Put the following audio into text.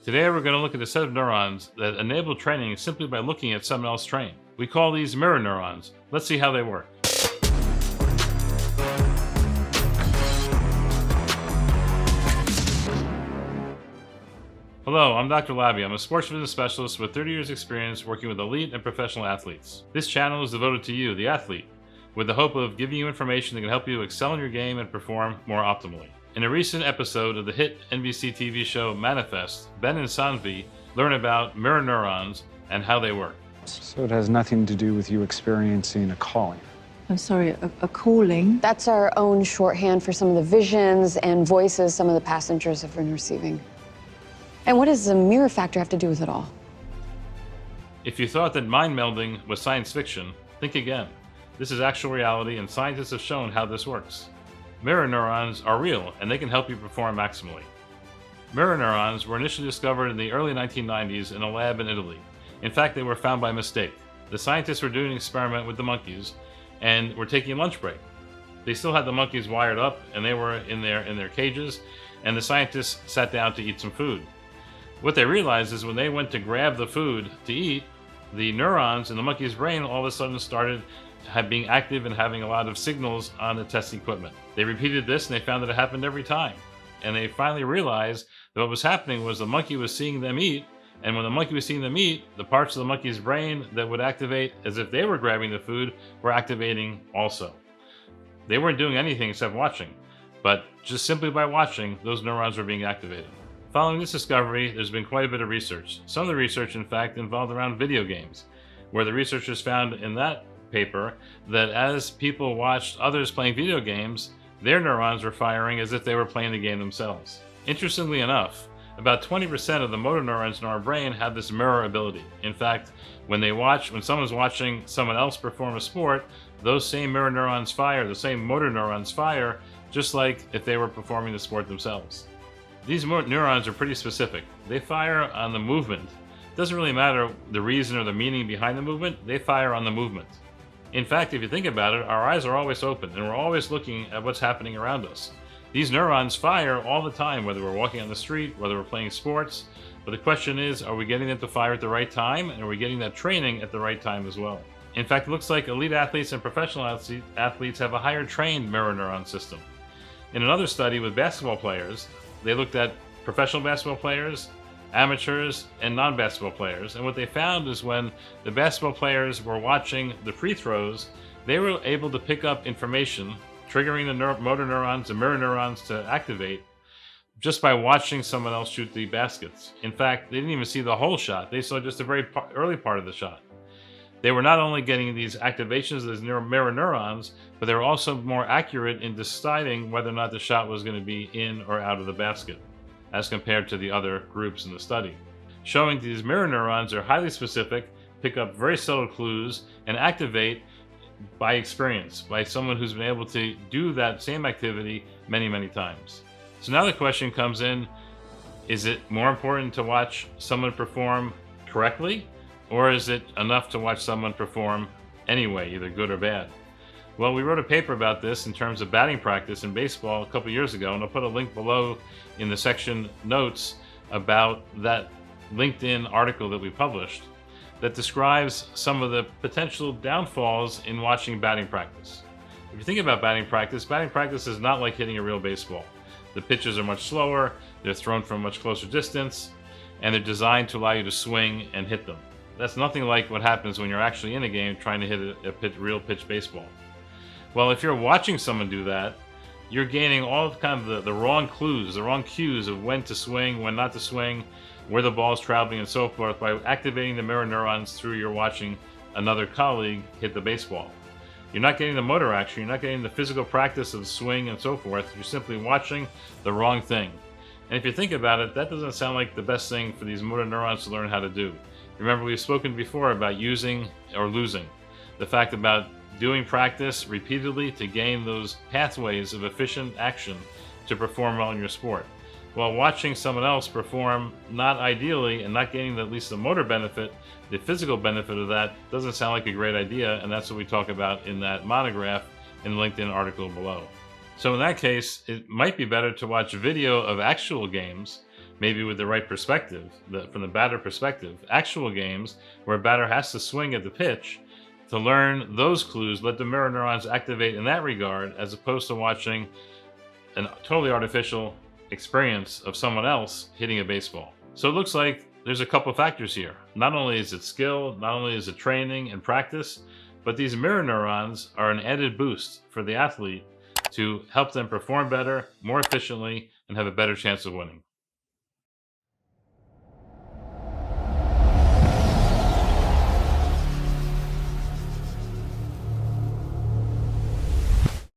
Today we're going to look at a set of neurons that enable training simply by looking at someone else train. We call these mirror neurons. Let's see how they work. Hello, I'm Dr. Laby. I'm a sports fitness specialist with 30 years experience working with elite and professional athletes. This channel is devoted to you, the athlete, with the hope of giving you information that can help you excel in your game and perform more optimally. In a recent episode of the hit NBC TV show Manifest, Ben and Sanvi learn about mirror neurons and how they work. So it has nothing to do with you experiencing a calling? I'm sorry, a calling? That's our own shorthand for some of the visions and voices some of the passengers have been receiving. And what does the mirror factor have to do with it all? If you thought that mind melding was science fiction, think again. This is actual reality, and scientists have shown how this works. Mirror neurons are real, and they can help you perform maximally. Mirror neurons were initially discovered in the early 1990s in a lab in Italy. In fact, they were found by mistake. The scientists were doing an experiment with the monkeys and were taking a lunch break. They still had the monkeys wired up, and they were in their cages, and the scientists sat down to eat some food. What they realized is when they went to grab the food to eat, the neurons in the monkey's brain all of a sudden started being active and having a lot of signals on the test equipment. They repeated this and they found that it happened every time. And they finally realized that what was happening was the monkey was seeing them eat, and when the monkey was seeing them eat, the parts of the monkey's brain that would activate as if they were grabbing the food were activating also. They weren't doing anything except watching, but just simply by watching, those neurons were being activated. Following this discovery, there's been quite a bit of research. Some of the research, in fact, involved around video games, where the researchers found in that paper that as people watched others playing video games, their neurons were firing as if they were playing the game themselves. Interestingly enough, about 20% of the motor neurons in our brain have this mirror ability. In fact, when someone's watching someone else perform a sport, those same mirror neurons fire, the same motor neurons fire, just like if they were performing the sport themselves. These neurons are pretty specific. They fire on the movement. It doesn't really matter the reason or the meaning behind the movement, they fire on the movement. In fact, if you think about it, our eyes are always open and we're always looking at what's happening around us. These neurons fire all the time, whether we're walking on the street, whether we're playing sports. But the question is, are we getting them to fire at the right time, and are we getting that training at the right time as well? In fact, it looks like elite athletes and professional athletes have a higher trained mirror neuron system. In another study with basketball players, they looked at professional basketball players, amateurs, and non-basketball players. And what they found is when the basketball players were watching the free throws, they were able to pick up information, triggering the motor neurons and mirror neurons to activate just by watching someone else shoot the baskets. In fact, they didn't even see the whole shot. They saw just a very early part of the shot. They were not only getting these activations of these mirror neurons, but they were also more accurate in deciding whether or not the shot was going to be in or out of the basket, as compared to the other groups in the study. Showing these mirror neurons are highly specific, pick up very subtle clues, and activate by experience, by someone who's been able to do that same activity many, many times. So now the question comes in, is it more important to watch someone perform correctly, or is it enough to watch someone perform anyway, either good or bad? Well, we wrote a paper about this in terms of batting practice in baseball a couple years ago, and I'll put a link below in the section notes about that LinkedIn article that we published that describes some of the potential downfalls in watching batting practice. If you think about batting practice is not like hitting a real baseball. The pitches are much slower, they're thrown from a much closer distance, and they're designed to allow you to swing and hit them. That's nothing like what happens when you're actually in a game trying to hit a real pitch baseball. Well, if you're watching someone do that, you're gaining all kind of the wrong clues, the wrong cues of when to swing, when not to swing, where the ball's traveling, and so forth by activating the mirror neurons through your watching another colleague hit the baseball. You're not getting the motor action, you're not getting the physical practice of swing and so forth, you're simply watching the wrong thing. And if you think about it, that doesn't sound like the best thing for these motor neurons to learn how to do. Remember, we've spoken before about using or losing. The fact about doing practice repeatedly to gain those pathways of efficient action to perform well in your sport. While watching someone else perform not ideally and not gaining at least the motor benefit, the physical benefit of that doesn't sound like a great idea, and that's what we talk about in that monograph in the LinkedIn article below. So in that case, it might be better to watch video of actual games maybe with the right perspective, from the batter perspective. Actual games where a batter has to swing at the pitch to learn those clues, let the mirror neurons activate in that regard, as opposed to watching a totally artificial experience of someone else hitting a baseball. So it looks like there's a couple factors here. Not only is it skill, not only is it training and practice, but these mirror neurons are an added boost for the athlete to help them perform better, more efficiently, and have a better chance of winning.